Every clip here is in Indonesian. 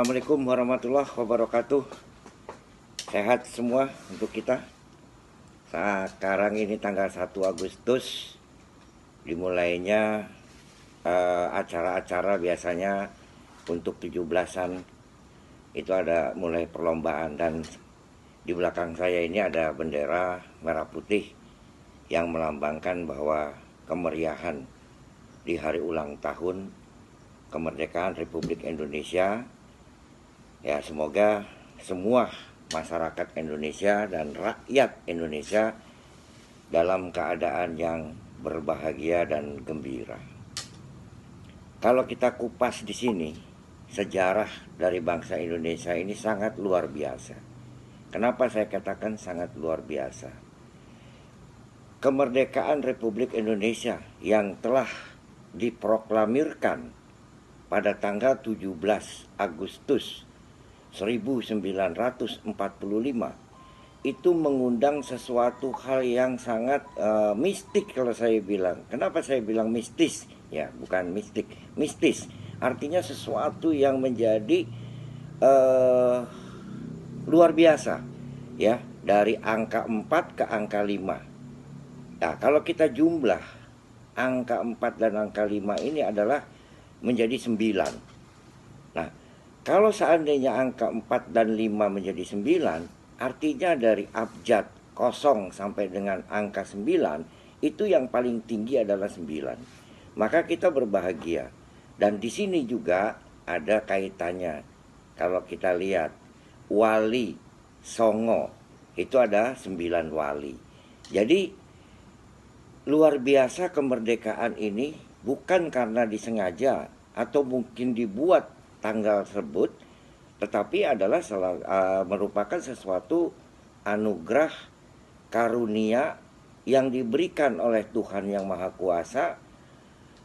Assalamualaikum warahmatullahi wabarakatuh. Sehat semua untuk kita. Sekarang ini tanggal 1 Agustus dimulainya acara-acara biasanya untuk 17-an itu ada mulai perlombaan, dan di belakang saya ini ada bendera merah putih yang melambangkan bahwa kemeriahan di hari ulang tahun kemerdekaan Republik Indonesia. Ya, semoga semua masyarakat Indonesia dan rakyat Indonesia dalam keadaan yang berbahagia dan gembira. Kalau kita kupas di sini, sejarah dari bangsa Indonesia ini sangat luar biasa. Kenapa saya katakan sangat luar biasa? Kemerdekaan Republik Indonesia yang telah diproklamirkan pada tanggal 17 Agustus 1945 itu mengundang sesuatu hal yang sangat mistik kalau saya bilang. Kenapa saya bilang mistis? Ya, bukan mistik, mistis. Artinya sesuatu yang menjadi luar biasa, ya, dari angka 4 ke angka 5. Nah, kalau kita jumlah angka 4 dan angka 5 ini adalah menjadi 9. Nah, kalau seandainya angka 4 dan 5 menjadi 9, artinya dari abjad 0 sampai dengan angka 9, itu yang paling tinggi adalah 9. Maka kita berbahagia. Dan di sini juga ada kaitannya. Kalau kita lihat, Wali Songo, itu ada 9 wali. Jadi, luar biasa kemerdekaan ini bukan karena disengaja atau mungkin dibuat tanggal tersebut, tetapi adalah merupakan sesuatu anugerah karunia yang diberikan oleh Tuhan Yang Maha Kuasa,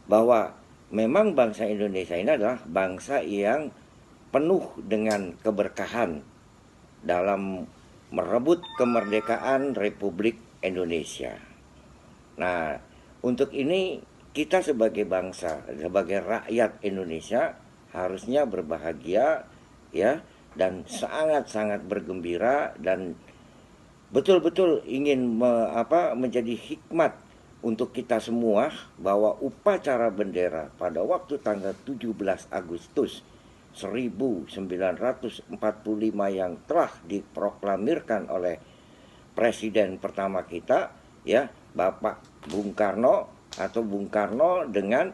bahwa memang bangsa Indonesia ini adalah bangsa yang penuh dengan keberkahan dalam merebut kemerdekaan Republik Indonesia. Nah, untuk ini kita sebagai bangsa, sebagai rakyat Indonesia harusnya berbahagia, ya, dan sangat-sangat bergembira, dan betul-betul ingin menjadi hikmat untuk kita semua bahwa upacara bendera pada waktu tanggal 17 Agustus 1945 yang telah diproklamirkan oleh Presiden pertama kita, ya, Bapak Bung Karno atau Bung Karno dengan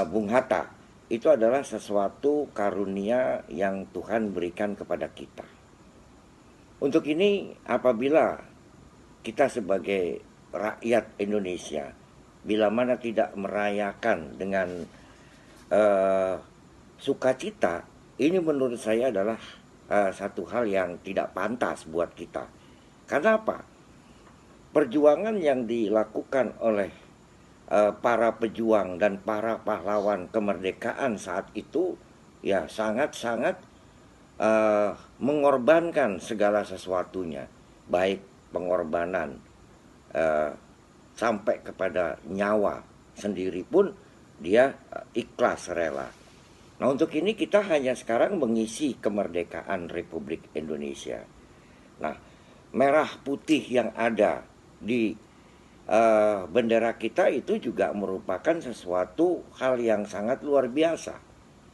Bung Hatta, itu adalah sesuatu karunia yang Tuhan berikan kepada kita. Untuk ini, apabila kita sebagai rakyat Indonesia bila mana tidak merayakan dengan sukacita, ini menurut saya adalah satu hal yang tidak pantas buat kita. Karena apa? Perjuangan yang dilakukan oleh para pejuang dan para pahlawan kemerdekaan saat itu, ya, sangat-sangat mengorbankan segala sesuatunya, baik pengorbanan sampai kepada nyawa sendiri pun dia ikhlas rela. Nah, untuk ini kita hanya sekarang mengisi kemerdekaan Republik Indonesia. Nah, merah putih yang ada di bendera kita itu juga merupakan sesuatu hal yang sangat luar biasa.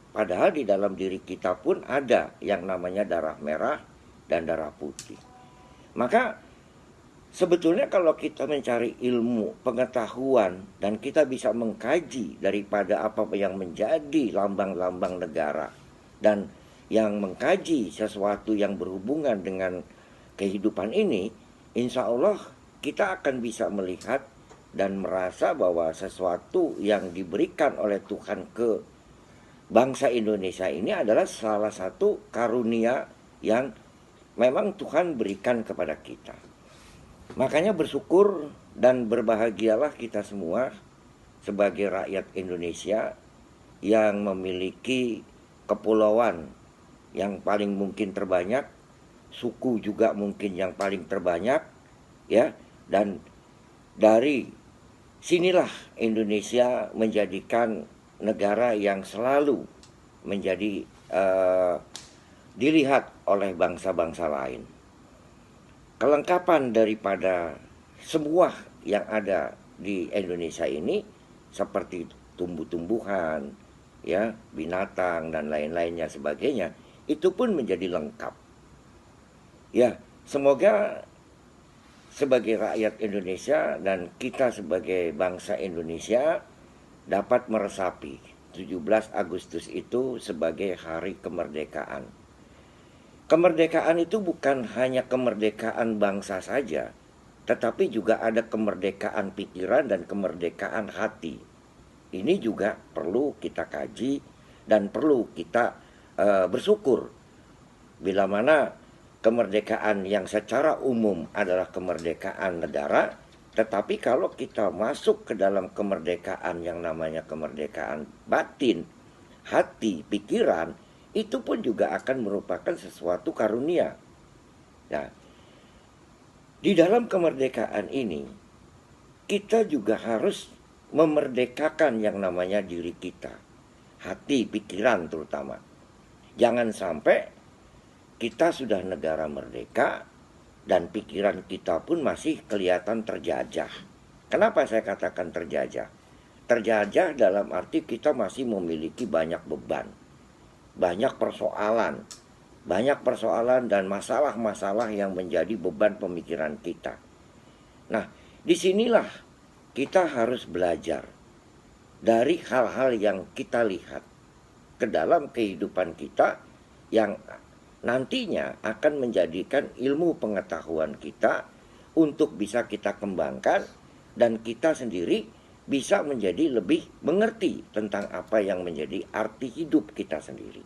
Padahal di dalam diri kita pun ada yang namanya darah merah dan darah putih. Maka sebetulnya kalau kita mencari ilmu, pengetahuan, dan kita bisa mengkaji daripada apa yang menjadi lambang-lambang negara, dan yang mengkaji sesuatu yang berhubungan dengan kehidupan ini, insya Allah kita akan bisa melihat dan merasa bahwa sesuatu yang diberikan oleh Tuhan ke bangsa Indonesia ini adalah salah satu karunia yang memang Tuhan berikan kepada kita. Makanya bersyukur dan berbahagialah kita semua sebagai rakyat Indonesia yang memiliki kepulauan yang paling mungkin terbanyak, suku juga mungkin yang paling terbanyak, ya. Dan dari sinilah Indonesia menjadikan negara yang selalu menjadi dilihat oleh bangsa-bangsa lain. Kelengkapan daripada semua yang ada di Indonesia ini seperti tumbuh-tumbuhan, ya, binatang dan lain-lainnya sebagainya, itu pun menjadi lengkap. Ya, semoga sebagai rakyat Indonesia dan kita sebagai bangsa Indonesia dapat meresapi 17 Agustus itu sebagai hari kemerdekaan. Kemerdekaan itu bukan hanya kemerdekaan bangsa saja, tetapi juga ada kemerdekaan pikiran dan kemerdekaan hati. Ini juga perlu kita kaji dan perlu kita bersyukur. Bila mana kemerdekaan yang secara umum adalah kemerdekaan negara, tetapi kalau kita masuk ke dalam kemerdekaan yang namanya kemerdekaan batin, hati, pikiran, itu pun juga akan merupakan sesuatu karunia. Nah, di dalam kemerdekaan ini, kita juga harus memerdekakan yang namanya diri kita, hati, pikiran terutama. Jangan sampai kita sudah negara merdeka dan pikiran kita pun masih kelihatan terjajah. Kenapa saya katakan terjajah? Terjajah dalam arti kita masih memiliki banyak beban, banyak persoalan dan masalah-masalah yang menjadi beban pemikiran kita. Nah, disinilah kita harus belajar dari hal-hal yang kita lihat ke dalam kehidupan kita yang nantinya akan menjadikan ilmu pengetahuan kita untuk bisa kita kembangkan dan kita sendiri bisa menjadi lebih mengerti tentang apa yang menjadi arti hidup kita sendiri.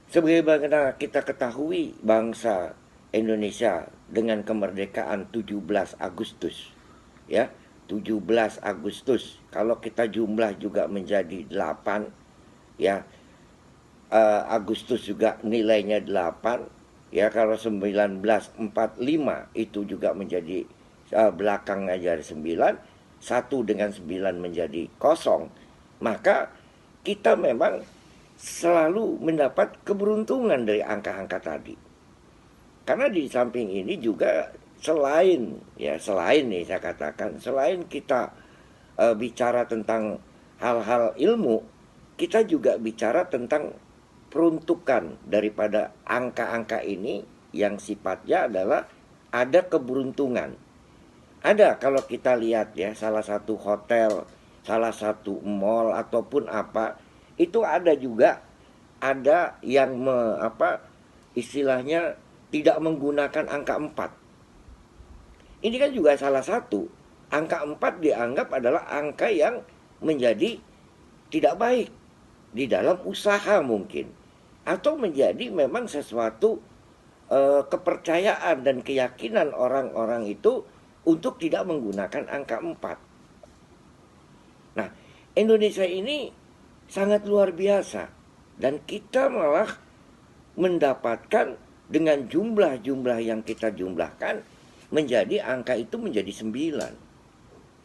Sebagaimana kita ketahui, bangsa Indonesia dengan kemerdekaan 17 Agustus, ya, 17 Agustus, kalau kita jumlah juga menjadi 8, ya, Agustus juga nilainya 8, ya, kalau 1945 itu juga menjadi belakang aja 9, 1 dengan 9 menjadi 0, maka kita memang selalu mendapat keberuntungan dari angka-angka tadi. Karena di samping ini juga selain nih saya katakan, selain kita bicara tentang hal-hal ilmu, kita juga bicara tentang peruntukan daripada angka-angka ini yang sifatnya adalah ada keberuntungan. Ada, kalau kita lihat ya, salah satu hotel, salah satu mall ataupun apa, itu ada juga ada yang istilahnya tidak menggunakan angka 4. Ini kan juga salah satu. Angka 4 dianggap adalah angka yang menjadi tidak baik di dalam usaha mungkin, atau menjadi memang sesuatu kepercayaan dan keyakinan orang-orang itu untuk tidak menggunakan angka 4. Nah, Indonesia ini sangat luar biasa, dan kita malah mendapatkan dengan jumlah-jumlah yang kita jumlahkan menjadi angka itu menjadi 9.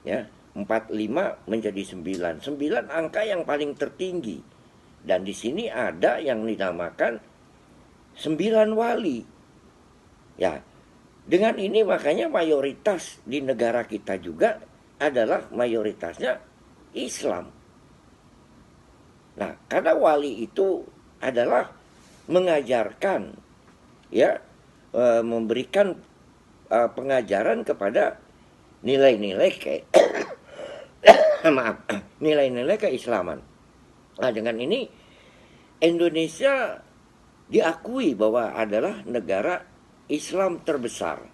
Ya, 45 menjadi 9. 9 angka yang paling tertinggi. Dan di sini ada yang dinamakan 9 wali. Ya, dengan ini makanya mayoritas di negara kita juga adalah mayoritasnya Islam. Nah, karena wali itu adalah mengajarkan, ya, memberikan pengajaran kepada nilai-nilai nilai-nilai keislaman. Nah, dengan ini Indonesia diakui bahwa adalah negara Islam terbesar,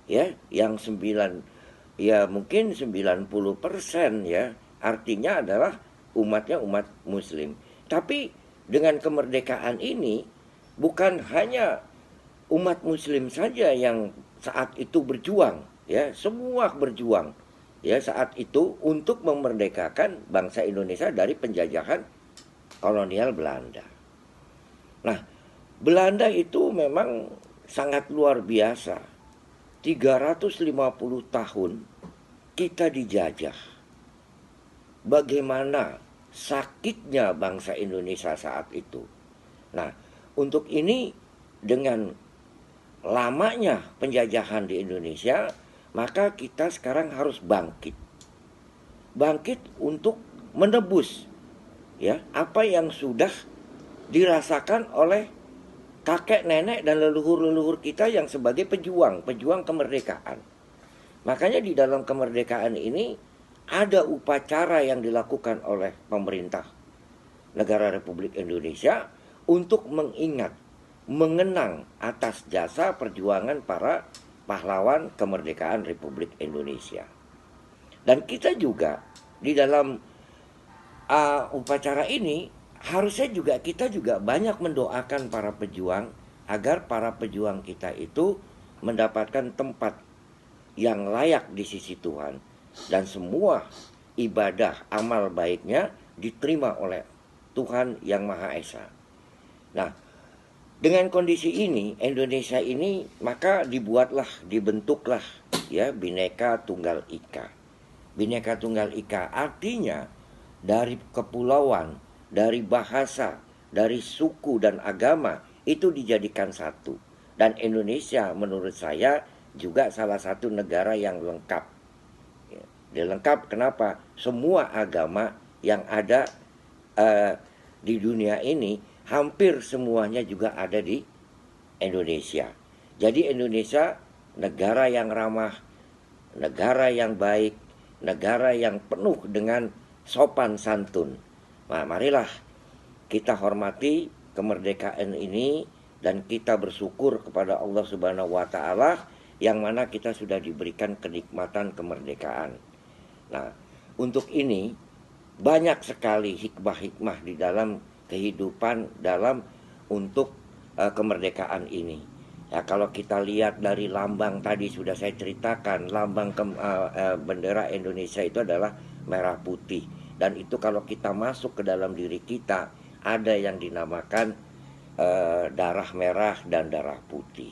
ya, yang mungkin 90%, ya, artinya adalah umatnya umat muslim. Tapi dengan kemerdekaan ini bukan hanya umat muslim saja yang saat itu berjuang, ya, semua berjuang, ya, saat itu untuk memerdekakan bangsa Indonesia dari penjajahan kolonial Belanda. Nah, Belanda itu memang sangat luar biasa. 350 tahun kita dijajah. Bagaimana sakitnya bangsa Indonesia saat itu. Nah, untuk ini dengan lamanya penjajahan di Indonesia, maka kita sekarang harus bangkit. Bangkit untuk menebus ya apa yang sudah dirasakan oleh kakek nenek dan leluhur-leluhur kita yang sebagai pejuang kemerdekaan. Makanya di dalam kemerdekaan ini ada upacara yang dilakukan oleh pemerintah negara Republik Indonesia untuk mengingat, mengenang atas jasa perjuangan para pahlawan kemerdekaan Republik Indonesia. Dan kita juga di dalam upacara ini harusnya juga kita juga banyak mendoakan para pejuang agar para pejuang kita itu mendapatkan tempat yang layak di sisi Tuhan dan semua ibadah amal baiknya diterima oleh Tuhan yang Maha Esa. Nah, dengan kondisi ini Indonesia ini maka dibentuklah ya Bhinneka Tunggal Ika. Bhinneka Tunggal Ika artinya dari kepulauan, dari bahasa, dari suku dan agama itu dijadikan satu. Dan Indonesia menurut saya juga salah satu negara yang lengkap. Dia lengkap kenapa? Semua agama yang ada di dunia ini hampir semuanya juga ada di Indonesia. Jadi Indonesia negara yang ramah, negara yang baik, negara yang penuh dengan sopan santun. Nah, marilah kita hormati kemerdekaan ini dan kita bersyukur kepada Allah Subhanahu wa taala yang mana kita sudah diberikan kenikmatan kemerdekaan. Nah, untuk ini banyak sekali hikmah-hikmah di dalam kehidupan dalam untuk kemerdekaan ini. Ya, kalau kita lihat dari lambang tadi sudah saya ceritakan, lambang bendera Indonesia itu adalah merah putih. Dan itu kalau kita masuk ke dalam diri kita ada yang dinamakan darah merah dan darah putih.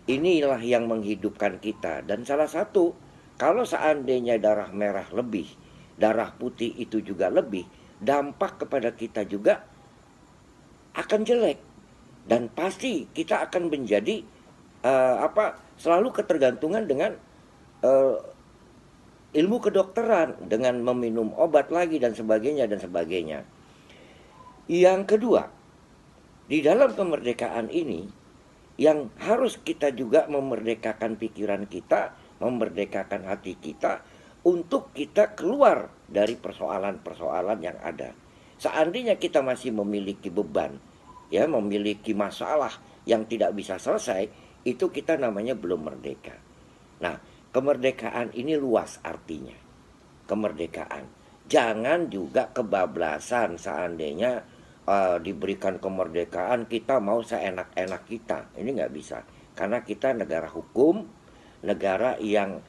Inilah yang menghidupkan kita. Dan salah satu, kalau seandainya darah merah lebih, darah putih itu juga lebih, dampak kepada kita juga akan jelek. Dan pasti kita akan menjadi selalu ketergantungan dengan ilmu kedokteran, dengan meminum obat lagi dan sebagainya dan sebagainya. Yang kedua, di dalam kemerdekaan ini yang harus kita juga memerdekakan pikiran kita, memerdekakan hati kita untuk kita keluar dari persoalan-persoalan yang ada. Seandainya kita masih memiliki beban, ya, memiliki masalah yang tidak bisa selesai, itu kita namanya belum merdeka. Nah, kemerdekaan ini luas artinya. Kemerdekaan. Jangan juga kebablasan seandainya diberikan kemerdekaan kita mau seenak-enak kita. Ini nggak bisa. Karena kita negara hukum, negara yang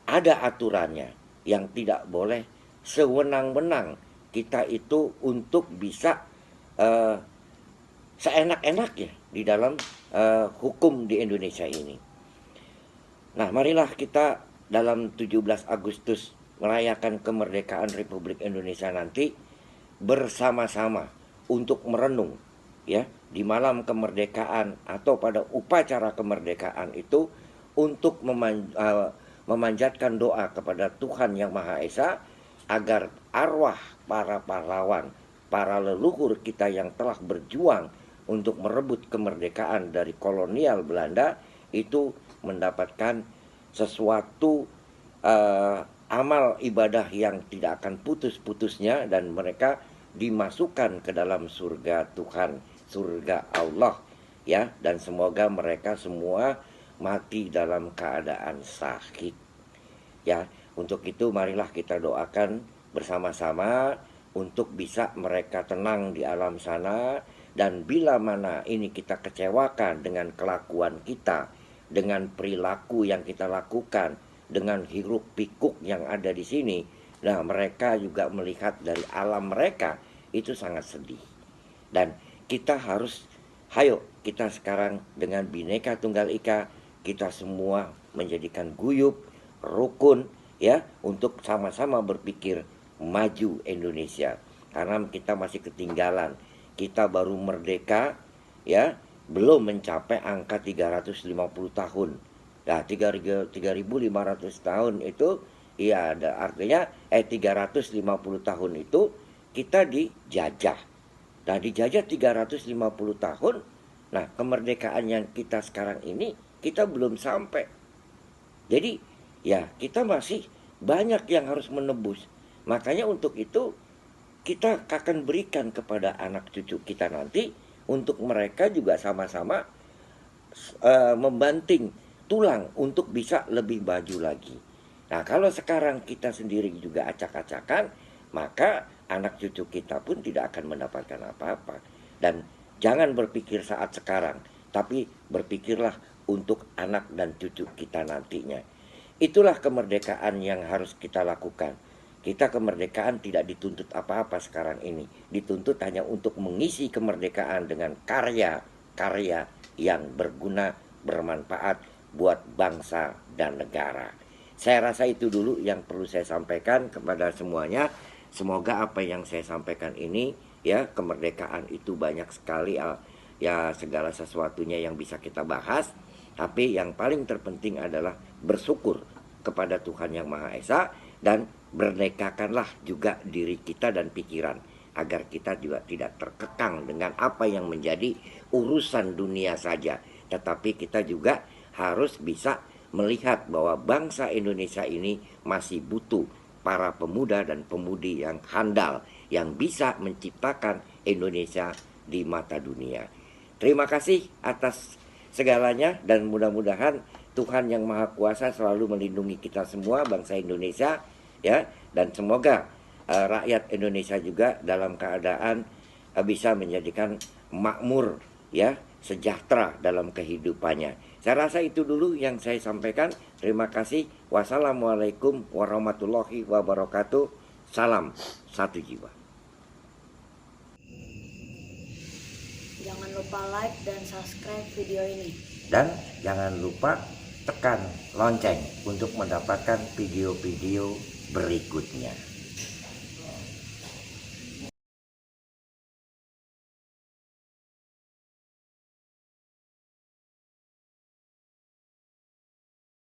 ada aturannya, yang tidak boleh sewenang-wenang kita itu untuk bisa seenak-enaknya di dalam hukum di Indonesia ini. Nah, marilah kita dalam 17 Agustus merayakan kemerdekaan Republik Indonesia nanti bersama-sama untuk merenung ya di malam kemerdekaan atau pada upacara kemerdekaan itu untuk memanjatkan doa kepada Tuhan Yang Maha Esa agar arwah para pahlawan, para leluhur kita yang telah berjuang untuk merebut kemerdekaan dari kolonial Belanda itu mendapatkan sesuatu amal ibadah yang tidak akan putus-putusnya dan mereka dimasukkan ke dalam surga Tuhan, surga Allah ya, dan semoga mereka semua mati dalam keadaan syahid. Ya, untuk itu marilah kita doakan bersama-sama untuk bisa mereka tenang di alam sana. Dan bila mana ini kita kecewakan dengan kelakuan kita, dengan perilaku yang kita lakukan, dengan hiruk pikuk yang ada di sini, nah mereka juga melihat dari alam mereka itu sangat sedih. Dan kita harus, hayo kita sekarang dengan Bhinneka Tunggal Ika, kita semua menjadikan guyub, rukun ya, untuk sama-sama berpikir maju Indonesia. Karena kita masih ketinggalan. kita baru merdeka, ya, belum mencapai angka 350 tahun. Nah, 3.500 tahun itu, ya, artinya 350 tahun itu kita dijajah. Nah, dijajah 350 tahun. Nah, kemerdekaan yang kita sekarang ini, kita belum sampai. Jadi, ya, kita masih banyak yang harus menebus. Makanya untuk itu, kita akan berikan kepada anak cucu kita nanti, untuk mereka juga sama-sama membanting tulang untuk bisa lebih maju lagi. Nah, kalau sekarang kita sendiri juga acak-acakan, maka anak cucu kita pun tidak akan mendapatkan apa-apa. Dan jangan berpikir saat sekarang, tapi berpikirlah untuk anak dan cucu kita nantinya. Itulah kemerdekaan yang harus kita lakukan. Kita kemerdekaan tidak dituntut apa-apa sekarang ini. Dituntut hanya untuk mengisi kemerdekaan dengan karya-karya yang berguna, bermanfaat buat bangsa dan negara. Saya rasa itu dulu yang perlu saya sampaikan kepada semuanya. Semoga apa yang saya sampaikan ini, ya, kemerdekaan itu banyak sekali, ya, segala sesuatunya yang bisa kita bahas. Tapi yang paling terpenting adalah bersyukur kepada Tuhan Yang Maha Esa, dan merdekakanlah juga diri kita dan pikiran, agar kita juga tidak terkekang dengan apa yang menjadi urusan dunia saja. Tetapi kita juga harus bisa melihat bahwa bangsa Indonesia ini masih butuh para pemuda dan pemudi yang handal, yang bisa menciptakan Indonesia di mata dunia. Terima kasih atas segalanya, dan mudah-mudahan Tuhan Yang Maha Kuasa selalu melindungi kita semua, bangsa Indonesia, ya, dan semoga rakyat Indonesia juga dalam keadaan bisa menjadikan makmur, ya, sejahtera dalam kehidupannya. Saya rasa itu dulu yang saya sampaikan. Terima kasih. Wassalamualaikum warahmatullahi wabarakatuh. Salam satu jiwa. Jangan lupa like dan subscribe video ini. Dan jangan lupa tekan lonceng untuk mendapatkan video-video berikutnya.